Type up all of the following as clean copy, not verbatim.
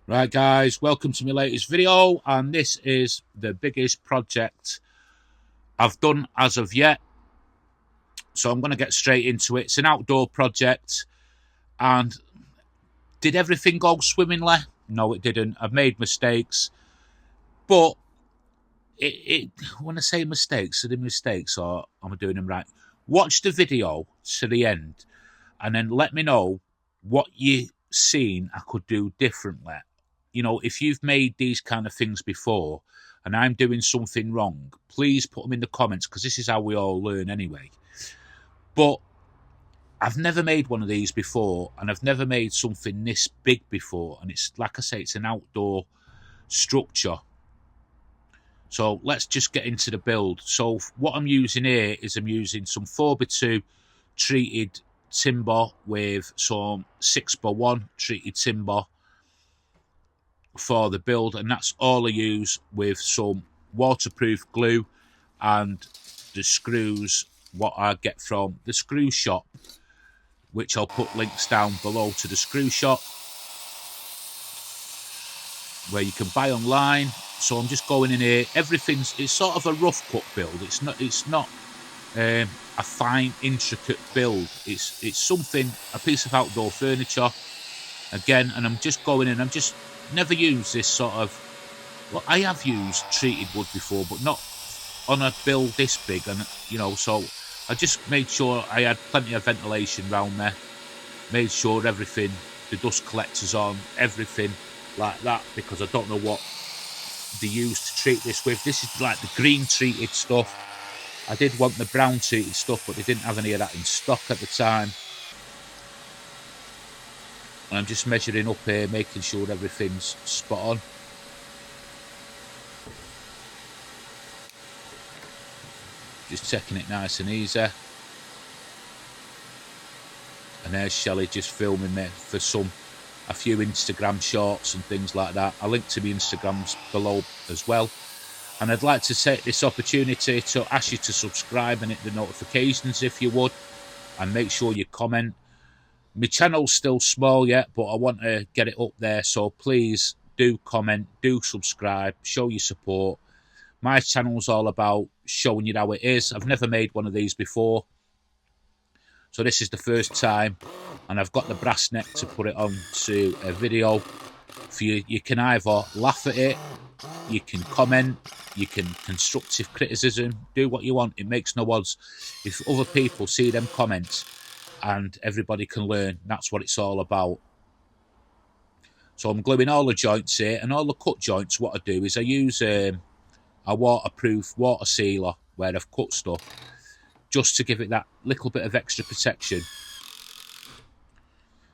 Right guys, welcome to my latest video, and this is the biggest project I've done as of yet, so I'm going to get straight into it. It's an outdoor project, and did everything go swimmingly? No, it didn't. I've made mistakes, but when I say mistakes, are they mistakes or am I doing them right? Watch the video to the end and then let me know what you seen I could do differently. If you've made these kind of things before and I'm doing something wrong, please put them in the comments, because this is how we all learn anyway. But I've never made one of these before, and I've never made something this big before, and it's, like I say, it's an outdoor structure. So let's just get into the build. So what I'm using here is I'm using some 4x2 treated timber with some 6x1 treated timber for the build, and that's all I use, with some waterproof glue and the screws what I get from the screw shop, which I'll put links down below to the screw shop where you can buy online. So I'm just going in here. It's sort of a rough cut build. It's not a fine intricate build. It's something, a piece of outdoor furniture again, and I'm just going in. I'm just never used this sort of, well, I have used treated wood before, but not on a build this big, and so I just made sure I had plenty of ventilation around there, made sure everything, the dust collectors on, everything like that, because I don't know what they use to treat this with. This is like the green treated stuff. I did want the brown treated stuff, but they didn't have any of that in stock at the time. And I'm just measuring up here, making sure everything's spot on. Just taking it nice and easy. And there's Shelley just filming me for a few Instagram shorts and things like that. I link to the Instagrams below as well. And I'd like to take this opportunity to ask you to subscribe and hit the notifications if you would, and make sure you comment. My channel's still small yet, but I want to get it up there, so please do comment, do subscribe, show your support. My channel's all about showing you how it is. I've never made one of these before, so this is the first time, and I've got the brass neck to put it on to a video for you. You can either laugh at it, you can comment, you can constructive criticism, do what you want. It makes no odds. If other people see them comments and everybody can learn, that's what it's all about. So I'm gluing all the joints here, and all the cut joints, what I do is I use a waterproof water sealer where I've cut stuff, just to give it that little bit of extra protection.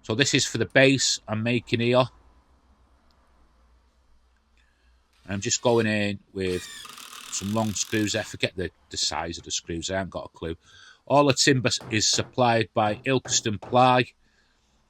So this is for the base I'm making here. I'm just going in with some long screws. I forget the size of the screws, I haven't got a clue. All the timber is supplied by Ilkeston Ply,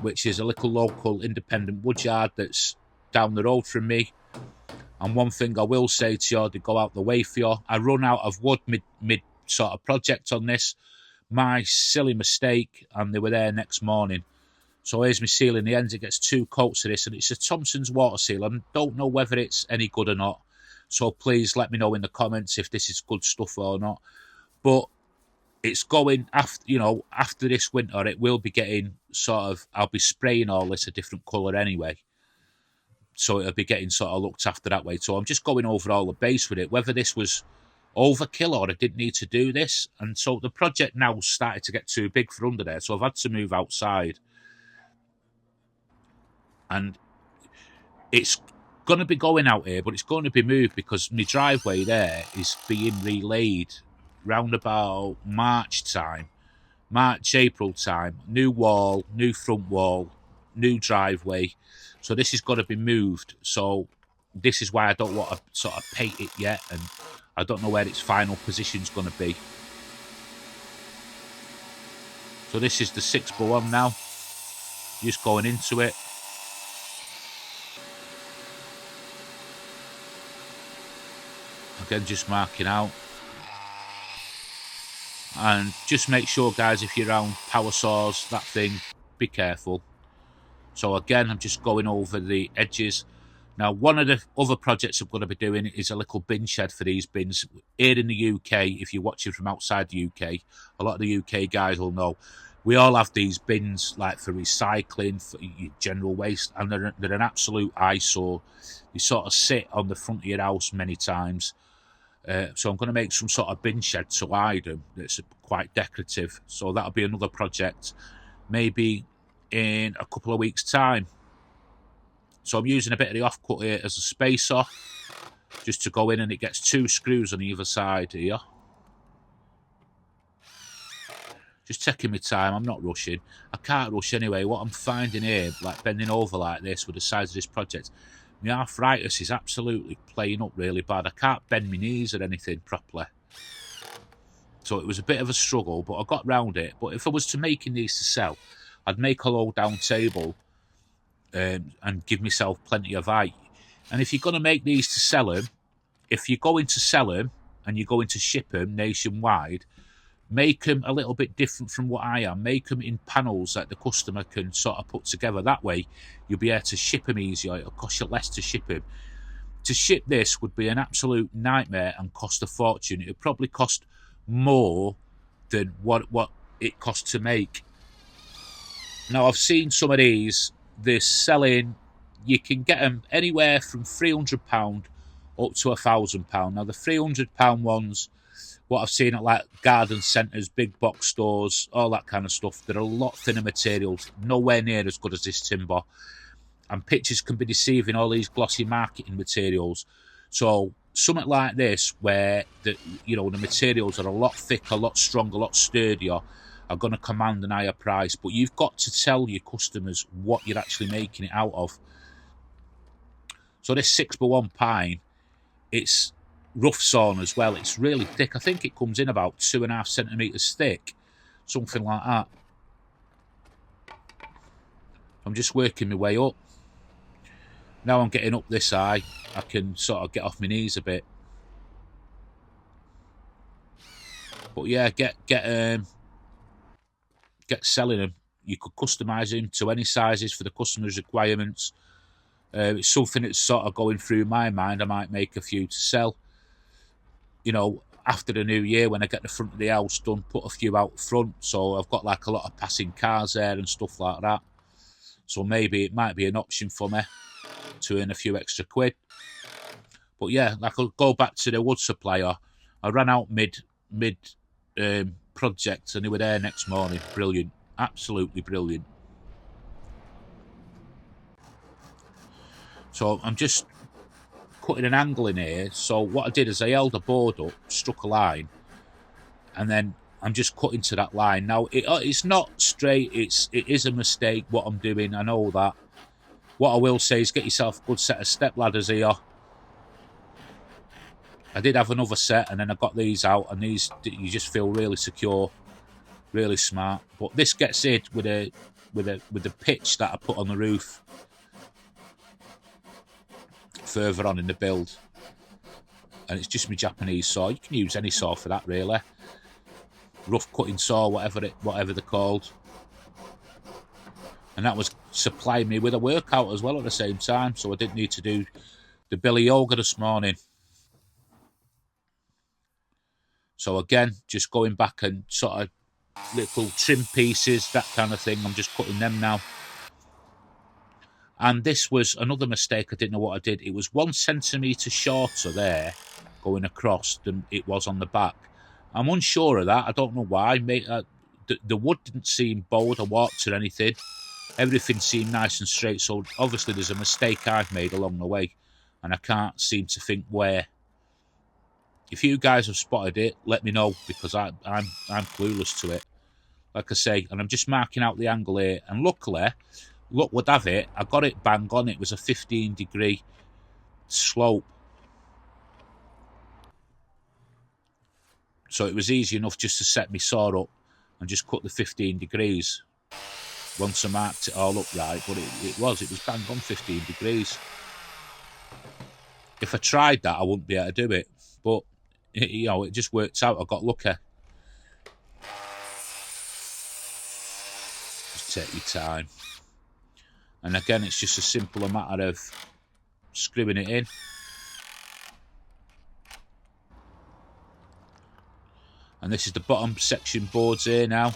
which is a little local independent woodyard that's down the road from me. And one thing I will say to you, to go out the way for you, I run out of wood mid sort of project on this. My silly mistake, and they were there next morning. So here's my sealing the ends. It gets 2 coats of this, and it's a Thompson's water seal. I don't know whether it's any good or not, so please let me know in the comments if this is good stuff or not. But it's going after this winter, it will be getting sort of, I'll be spraying all this a different colour anyway, so it'll be getting sort of looked after that way. So I'm just going over all the base with it, whether this was overkill or I didn't need to do this. And so the project now started to get too big for under there, so I've had to move outside. And it's going to be going out here, but it's going to be moved because my driveway there is being relaid round about March time, April time. New wall, new front wall, new driveway. So this is got to be moved. So this is why I don't want to sort of paint it yet, and I don't know where its final position's going to be. So this is the 6x1 now, just going into it. Again, just marking out. And just make sure, guys, if you're around power saws, that thing, be careful. So again, I'm just going over the edges. Now, one of the other projects I'm going to be doing is a little bin shed for these bins. Here in the UK, if you're watching from outside the UK, a lot of the UK guys will know, we all have these bins like for recycling, for general waste, and they're an absolute eyesore. You sort of sit on the front of your house many times. So I'm going to make some sort of bin shed to hide them that's quite decorative. So that'll be another project, maybe in a couple of weeks' time. So I'm using a bit of the offcut here as a spacer, just to go in, and it gets 2 screws on either side here. Just taking my time, I'm not rushing. I can't rush anyway. What I'm finding here, like bending over like this with the size of this project, my arthritis is absolutely playing up really bad. I can't bend my knees or anything properly. So it was a bit of a struggle, but I got round it. But if I was to making these to sell, I'd make a low down table and give myself plenty of height. And if you're going to make these to sell them, if you're going to sell them and you're going to ship them nationwide, make them a little bit different from what I am. Make them in panels that the customer can sort of put together. That way, you'll be able to ship them easier. It'll cost you less to ship them. To ship this would be an absolute nightmare and cost a fortune. It would probably cost more than what it costs to make. Now, I've seen some of these. They're selling, you can get them anywhere from £300 up to £1,000. Now, the £300 ones, what I've seen at like garden centres, big box stores, all that kind of stuff, they're a lot thinner materials, nowhere near as good as this timber. And pictures can be deceiving, all these glossy marketing materials. So something like this, where the materials are a lot thicker, a lot stronger, a lot sturdier, are going to command an higher price. But you've got to tell your customers what you're actually making it out of. So this 6x1 pine, it's rough sawn as well. It's really thick. I think it comes in about 2.5 centimetres thick, something like that. I'm just working my way up. Now I'm getting up this high, I can sort of get off my knees a bit. But yeah, get selling them. You could customise them to any sizes for the customer's requirements. It's something that's sort of going through my mind. I might make a few to sell. After the new year, when I get the front of the house done, put a few out front. So I've got like a lot of passing cars there and stuff like that. So maybe it might be an option for me to earn a few extra quid. But yeah, like I'll go back to the wood supplier. I ran out mid project and they were there next morning. Brilliant, absolutely brilliant. So I'm just cutting an angle in here. So what I did is I held a board up, struck a line, and then I'm just cutting to that line. Now it's not straight. It is a mistake what I'm doing. I know that. What I will say is get yourself a good set of step ladders here. I did have another set, and then I got these out, and these you just feel really secure, really smart. But this gets in with the pitch that I put on the roof further on in the build, and it's just my Japanese saw. You can use any saw for that, really. Rough cutting saw, whatever they're called. And that was supplying me with a workout as well at the same time, so I didn't need to do the belly yoga this morning. So again, just going back and sort of little trim pieces, that kind of thing. I'm just cutting them now. And this was another mistake. I didn't know what I did. It was 1 centimetre shorter there going across than it was on the back. I'm unsure of that. I don't know why. The wood didn't seem bowed or warped or anything. Everything seemed nice and straight. So obviously there's a mistake I've made along the way, and I can't seem to think where. If you guys have spotted it, let me know, because I'm clueless to it. Like I say, and I'm just marking out the angle here. And luckily, luck would have it, I got it bang on. It was a 15-degree slope. So it was easy enough just to set my saw up and just cut the 15 degrees. Once I marked it all up right, but it was bang on 15 degrees. If I tried that, I wouldn't be able to do it. But, it just worked out. I got lucky. Just take your time. And again, it's just a simpler matter of screwing it in. And this is the bottom section boards here now.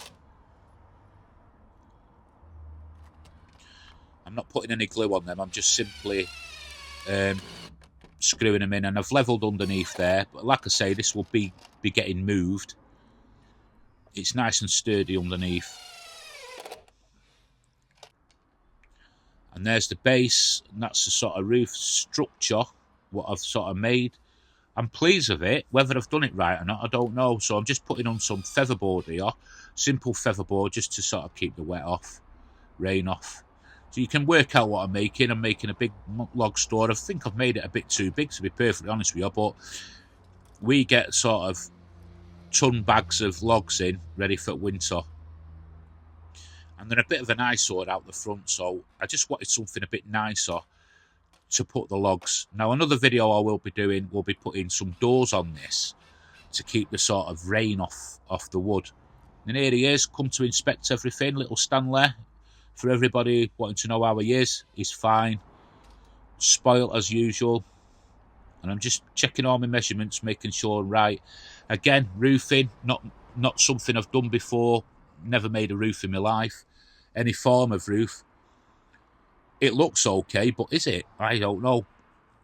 I'm not putting any glue on them, I'm just simply screwing them in, and I've levelled underneath there, but like I say, this will be getting moved. It's nice and sturdy underneath. And there's the base, and that's the sort of roof structure what I've sort of made. I'm pleased with it. Whether I've done it right or not, I don't know. So I'm just putting on some featherboard here, simple featherboard, just to sort of keep the wet off, rain off. So you can work out what I'm making. I'm making a big log store. I think I've made it a bit too big, to be perfectly honest with you, but we get sort of ton bags of logs in, ready for winter. And they're a bit of an eyesore out the front, so I just wanted something a bit nicer to put the logs. Now, another video I will be doing will be putting some doors on this to keep the sort of rain off the wood. And here he is, come to inspect everything. Little Stanley, for everybody wanting to know how he is. He's fine, spoilt as usual. And I'm just checking all my measurements, making sure I'm right. Again, roofing, not something I've done before. Never made a roof in my life. Any form of roof. It looks okay, but is it? I don't know.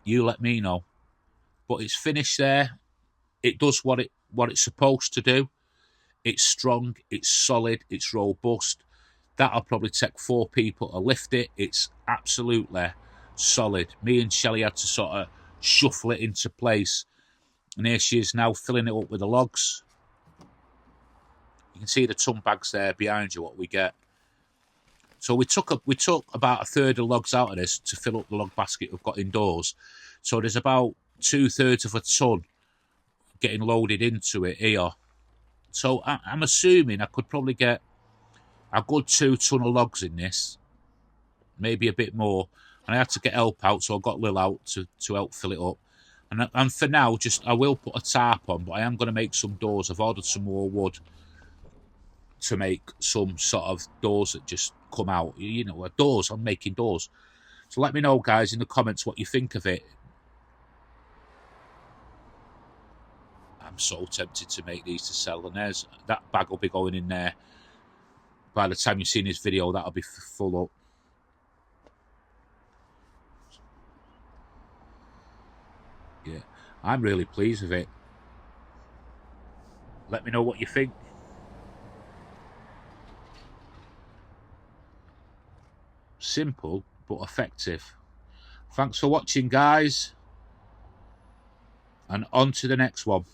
You let me know. But it's finished there. It does what it's supposed to do. It's strong, it's solid, it's robust. That'll probably take 4 people to lift it. It's absolutely solid. Me and Shelley had to sort of shuffle it into place. And here she is now filling it up with the logs. You can see the ton bags there behind you, what we get. So we took about a third of logs out of this to fill up the log basket we've got indoors. So there's about 2/3 of a ton getting loaded into it here. So I'm assuming I could probably get a good 2 ton of logs in this, maybe a bit more. And I had to get help out, so I got Lil out to help fill it up. And for now, I will put a tarp on, but I am going to make some doors. I've ordered some more wood to make some sort of doors that just come out. You know, doors. I'm making doors. So let me know, guys, in the comments what you think of it. I'm so tempted to make these to sell. And there's that bag will be going in there. By the time you've seen this video, that'll be full up. Yeah, I'm really pleased with it. Let me know what you think. Simple but effective. Thanks for watching, guys, and on to the next one.